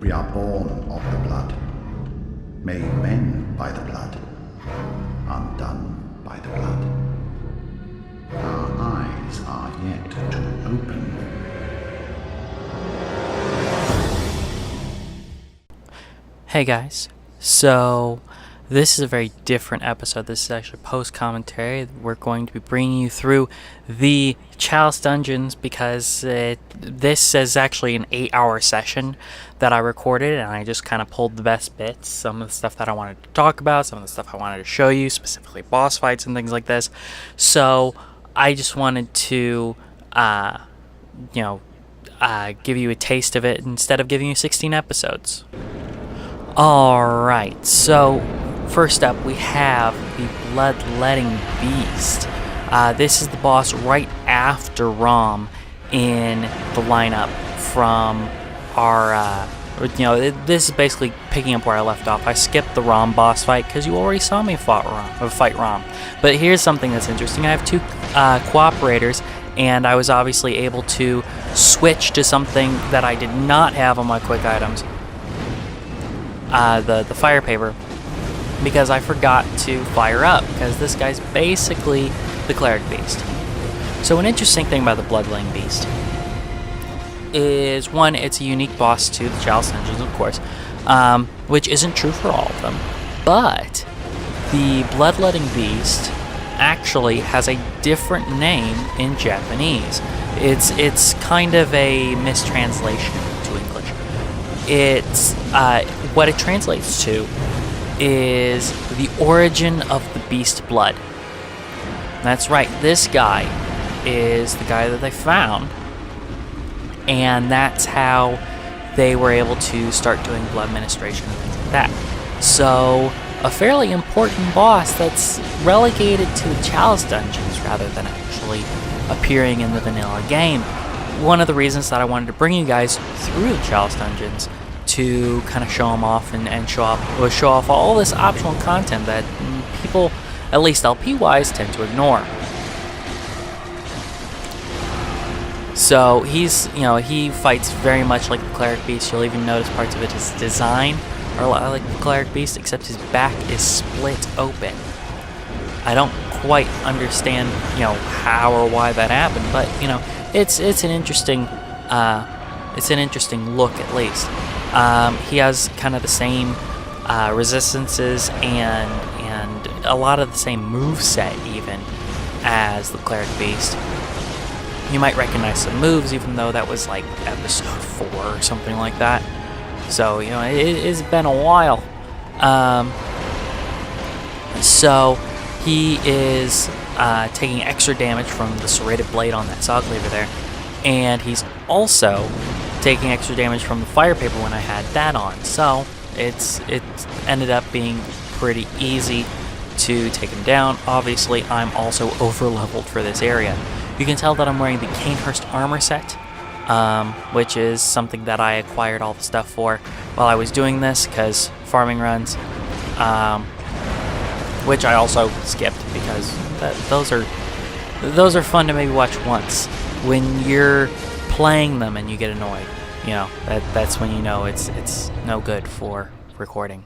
We are born of the blood, made men by the blood, undone by the blood. Our eyes are yet to open. Hey guys, so this is a very different episode. This is actually post-commentary. We're going to be bringing you through the Chalice dungeons because this is actually an 8-hour session that I recorded, and I just kind of pulled the best bits, some of the stuff that I wanted to talk about, some of the stuff I wanted to show you, specifically boss fights and things like this. So I just wanted to, give you a taste of it instead of giving you 16 episodes. Alright, so first up we have the Bloodletting Beast. This is the boss right after Rom in the lineup from our, this is basically picking up where I left off. I skipped the Rom boss fight because you already saw me fight Rom. But here's something that's interesting. I have two cooperators, and I was obviously able to switch to something that I did not have on my quick items. The fire paper, because I forgot to fire up, because this guy's basically the cleric beast. So an interesting thing about the Bloodletting Beast is, one, it's a unique boss to the Chalice dungeons, of course, which isn't true for all of them, but the Bloodletting Beast actually has a different name in Japanese. It's kind of a mistranslation to English. It's what it translates to is the origin of the beast blood. That's right, this guy is the guy that they found, and that's how they were able to start doing blood ministration and things like that. So a fairly important boss that's relegated to the Chalice dungeons rather than actually appearing in the vanilla game. One of the reasons that I wanted to bring you guys through the Chalice dungeons to kind of show them off and show off all this optional content that people, at least LP-wise, tend to ignore. So he fights very much like the Cleric Beast. You'll even notice parts of his design are a lot like the Cleric Beast, except his back is split open. I don't quite understand, how or why that happened, but it's an interesting look at least. He has kind of the same resistances and a lot of the same moveset even as the Cleric Beast. You might recognize some moves, even though that was like episode 4 or something like that. So, it's been a while. So he is taking extra damage from the serrated blade on that saw cleaver there, and he's also taking extra damage from the fire paper when I had that on. So it ended up being pretty easy to take him down. Obviously, I'm also over leveled for this area. You can tell that I'm wearing the Canehurst armor set, which is something that I acquired all the stuff for while I was doing this, because farming runs, which I also skipped because those are fun to maybe watch once. When you're playing them and you get annoyed, that's when it's no good for recording.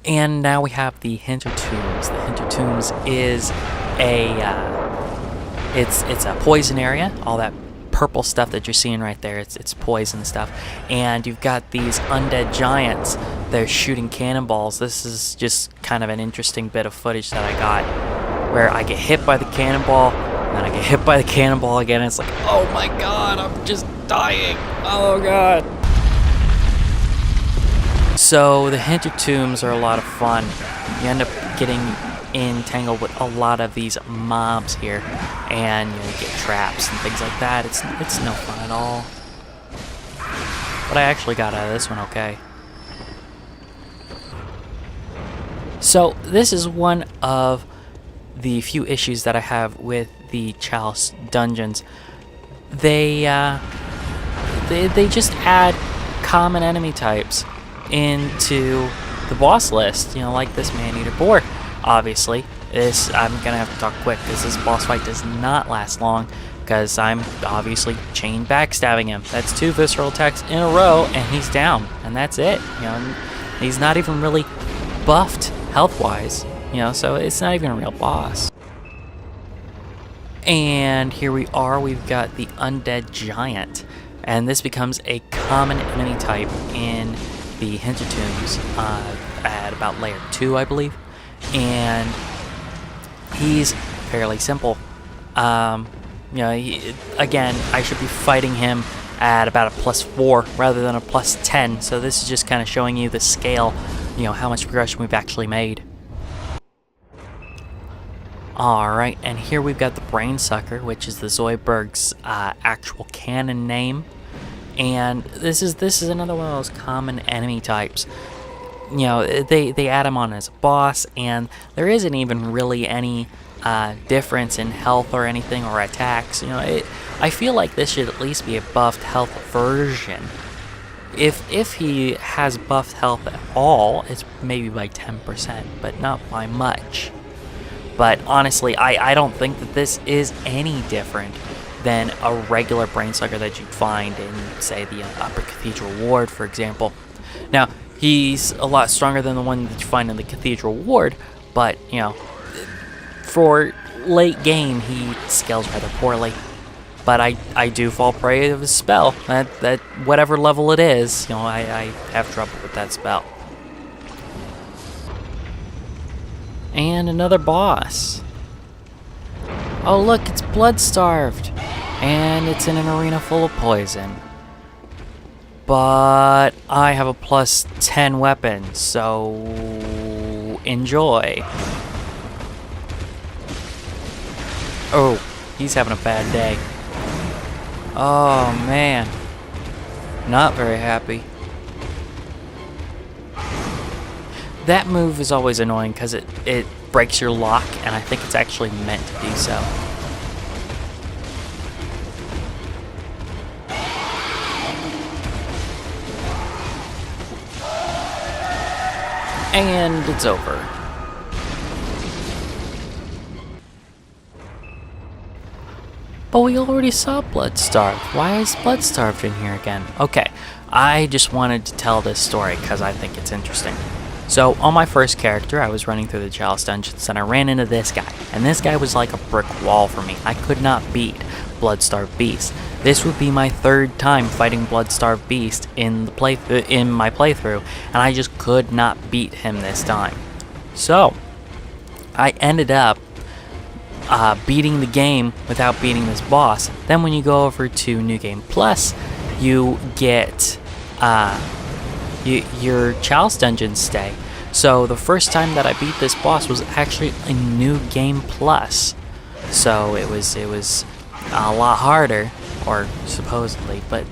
And now we have the Hintertombs. The Hintertombs is it's a poison area. All that purple stuff that you're seeing right there, it's poison stuff. And you've got these undead giants. They're shooting cannonballs. This is just kind of an interesting bit of footage that I got, where I get hit by the cannonball, and then I get hit by the cannonball again, and it's like, oh my god, I'm just dying. Oh god. So the Hintertombs are a lot of fun. You end up getting entangled with a lot of these mobs here, and you get traps and things like that. It's no fun at all. But I actually got out of this one okay. So this is one of the few issues that I have with the Chalice dungeons. They just add common enemy types into the boss list, like this man-eater boar. Obviously, I'm gonna have to talk quick because this boss fight does not last long. because I'm obviously chain backstabbing him. That's 2 visceral attacks in a row, and he's down, and that's it. He's not even really buffed health-wise, so it's not even a real boss. And here we are, we've got the Undead Giant, and this becomes a common enemy type in the Hinter Tombs at about layer 2, I believe, and he's fairly simple. Again, I should be fighting him at about a +4 rather than a +10, so this is just kind of showing you the scale, how much progression we've actually made. Alright, and here we've got the Brain Sucker, which is the Zoidberg's actual canon name, and this is another one of those common enemy types. They add him on as a boss, and there isn't even really any difference in health or anything, or attacks. I feel like this should at least be a buffed health version. If he has buffed health at all, it's maybe by 10%, but not by much. But honestly, I don't think that this is any different than a regular Brain Sucker that you'd find in, say, the Upper Cathedral Ward, for example. Now, he's a lot stronger than the one that you find in the Cathedral Ward, but, for late game, he scales rather poorly. But I do fall prey to his spell. That whatever level it is, I have trouble with that spell. And another boss. Oh look, it's blood-starved. And it's in an arena full of poison. But I have a +10 weapon, so enjoy. Oh, he's having a bad day. Oh man, not very happy. That move is always annoying because it breaks your lock, and I think it's actually meant to do so. And it's over. But we already saw Bloodstarved. Why is Bloodstarved in here again? Okay, I just wanted to tell this story because I think it's interesting. So, on my first character, I was running through the Chalice dungeons and I ran into this guy. And this guy was like a brick wall for me. I could not beat Bloodstarved Beast. This would be my 3rd time fighting Bloodstarved Beast in my playthrough, and I just could not beat him this time. So, I ended up beating the game without beating this boss. Then when you go over to New Game Plus, you get your Chalice dungeons stay. So the first time that I beat this boss was actually in New Game Plus. So it was a lot harder, or supposedly, but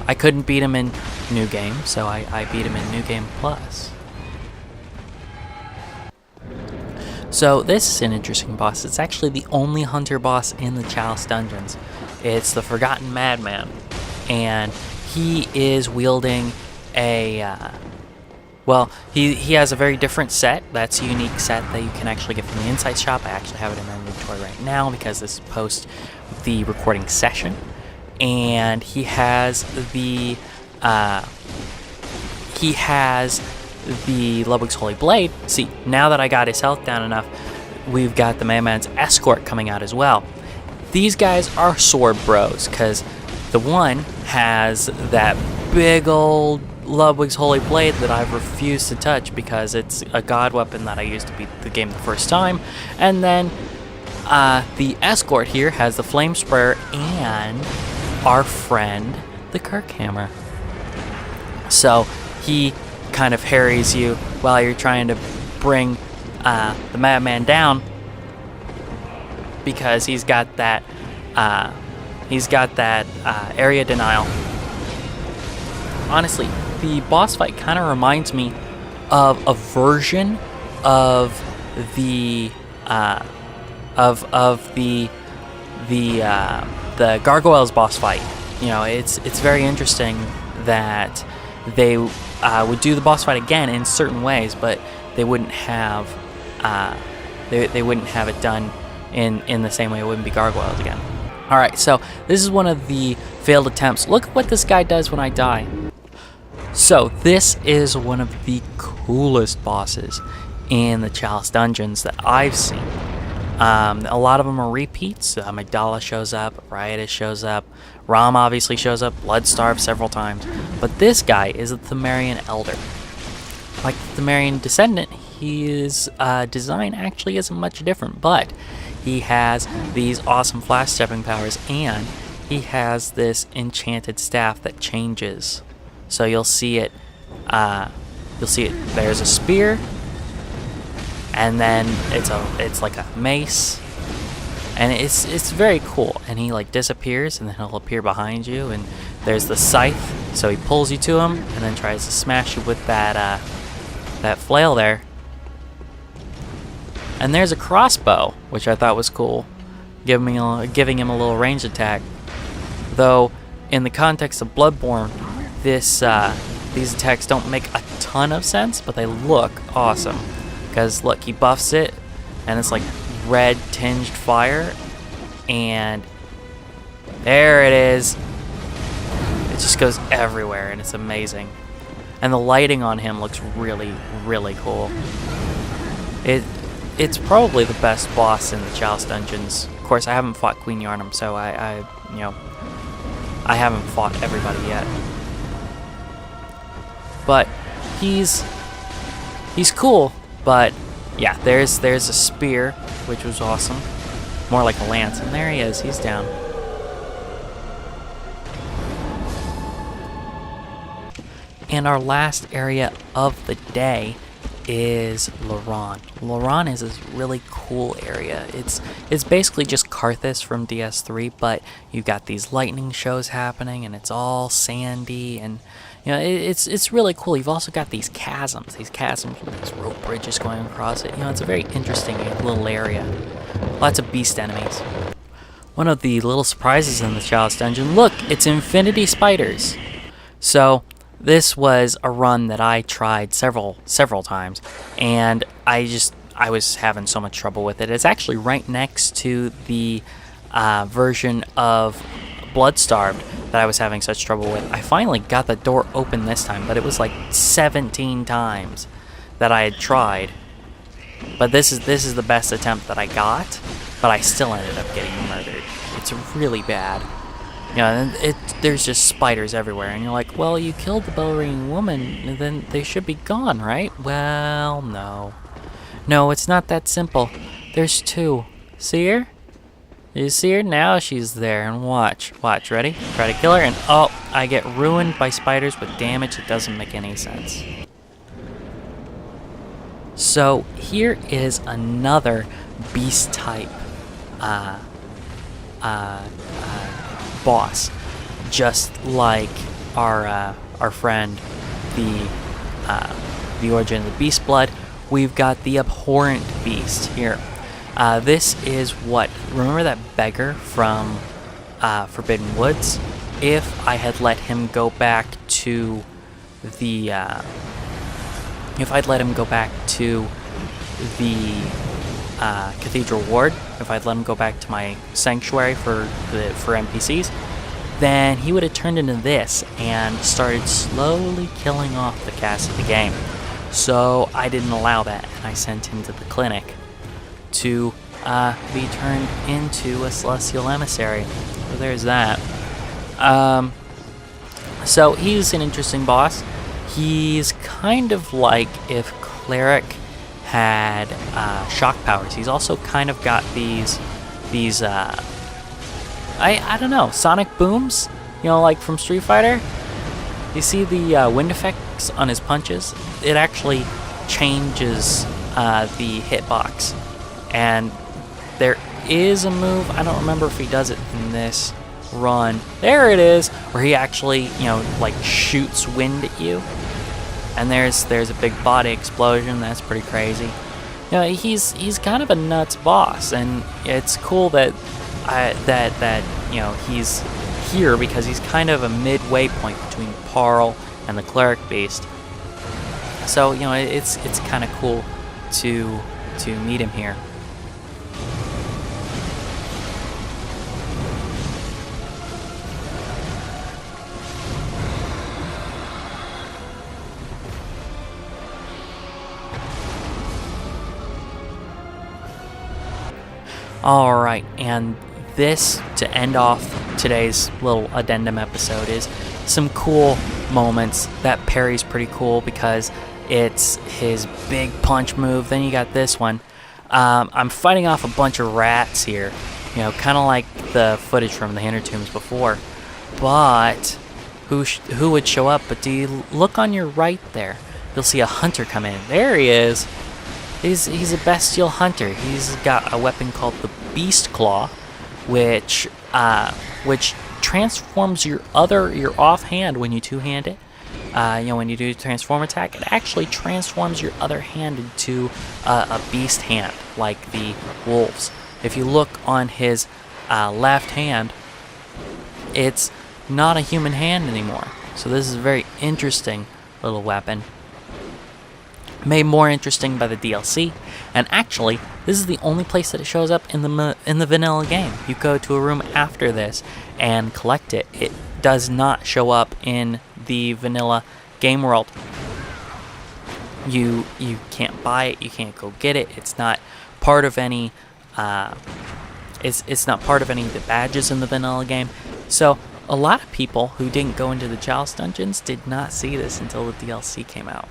I couldn't beat him in New Game, so I beat him in New Game Plus. So this is an interesting boss. It's actually the only hunter boss in the Chalice dungeons. It's the Forgotten Madman, and he is wielding a he has a very different set. That's a unique set that you can actually get from the Insight Shop. I actually have it in my inventory right now because this is post the recording session, and he has the Ludwig's Holy Blade. See, now that I got his health down enough, we've got the Madman's Escort coming out as well. These guys are sword bros, because the one has that big old Ludwig's Holy Blade that I've refused to touch because it's a god weapon that I used to beat the game the first time. And then the Escort here has the Flame Sprayer and our friend, the Kirkhammer. So he kind of harries you while you're trying to bring the Madman down, because he's got that area denial. Honestly, the boss fight kind of reminds me of a version of the Gargoyles boss fight. It's very interesting that they would do the boss fight again in certain ways, but they wouldn't have they wouldn't have it done in the same way. It wouldn't be Gargoyles again. Alright, so this is one of the failed attempts. Look at what this guy does when I die. So this is one of the coolest bosses in the Chalice dungeons that I've seen. A lot of them are repeats. Magdala shows up, Riotous shows up, Ram obviously shows up, Bloodstarved several times. But this guy is a Thumerian Elder. Like the Thumerian Descendant, his design actually isn't much different, but he has these awesome flash stepping powers, and he has this enchanted staff that changes. So you'll see it. There's a spear, and then it's like a mace, and it's very cool. And he like disappears, and then he'll appear behind you. And there's the scythe, so he pulls you to him, and then tries to smash you with that flail there. And there's a crossbow, which I thought was cool, giving him a little range attack. Though, in the context of Bloodborne, these attacks don't make a ton of sense, but they look awesome. Because look, he buffs it, and it's like red tinged fire, and there it is. It just goes everywhere, and it's amazing. And the lighting on him looks really, really cool. It's probably the best boss in the Chalice dungeons. Of course, I haven't fought Queen Yharnam, so I haven't fought everybody yet. But he's cool. But yeah, there's a spear, which was awesome. More like a lance, and there he is. He's down. And our last area of the day is Loran. Loran is this really cool area. It's basically just Karthus from DS3, but you've got these lightning shows happening, and it's all sandy, and it's really cool. You've also got these chasms with these rope bridges going across it. It's a very interesting little area. Lots of beast enemies. One of the little surprises in the Chalice dungeon, look, it's infinity spiders. So this was a run that I tried several times, and I was having so much trouble with it. It's actually right next to the version of Bloodstarved that I was having such trouble with. I finally got the door open this time, but it was like 17 times that I had tried. But this is the best attempt that I got, but I still ended up getting murdered. It's really bad. There's just spiders everywhere, and you're like, well, you killed the bell-ringing woman, and then they should be gone, right? Well, no. No, it's not that simple. There's two. See her? You see her? Now she's there, and watch, ready? Try to kill her, and oh, I get ruined by spiders with damage that doesn't make any sense. So, here is another beast-type boss, just like our friend, the origin of the beast blood. We've got the abhorrent beast here. This is what, remember that beggar from Forbidden Woods? If I had let him go back to the Cathedral Ward, if I'd let him go back to my sanctuary for NPCs, then he would have turned into this and started slowly killing off the cast of the game. So I didn't allow that, and I sent him to the clinic to be turned into a celestial emissary. So there's that. So he's an interesting boss. He's kind of like if Cleric had shock powers. He's also kind of got these I don't know, sonic booms, like from Street Fighter. You see the wind effects on his punches? It actually changes the hitbox. And there is a move, I don't remember if he does it in this run. There it is, where he actually, like shoots wind at you. And there's a big body explosion. That's pretty crazy. He's kind of a nuts boss, and it's cool that he's here because he's kind of a midway point between Parl and the Cleric Beast. So it's kind of cool to meet him here. Alright, and this, to end off today's little addendum episode, is some cool moments. That parry's pretty cool because it's his big punch move. Then you got this one. I'm fighting off a bunch of rats here, you know, kind of like the footage from the Inner Tombs before. But who would show up? But do you look on your right there? You'll see a hunter come in. There he is. He's a bestial hunter. He's got a weapon called the Beast Claw, which transforms your offhand when you two-hand it. When you do a transform attack, it actually transforms your other hand into a beast hand, like the wolves. If you look on his left hand, it's not a human hand anymore. So this is a very interesting little weapon. Made more interesting by the DLC, and actually, this is the only place that it shows up in the vanilla game. You go to a room after this and collect it. It does not show up in the vanilla game world. You can't buy it. You can't go get it. It's not part of any. It's not part of any of the badges in the vanilla game. So a lot of people who didn't go into the Chalice dungeons did not see this until the DLC came out.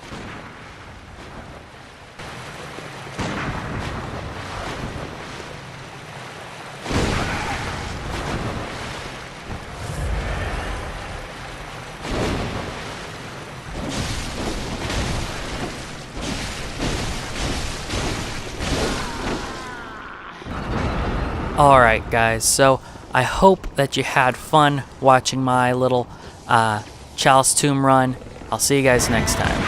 Alright guys, so I hope that you had fun watching my little Chalice Tomb run. I'll see you guys next time.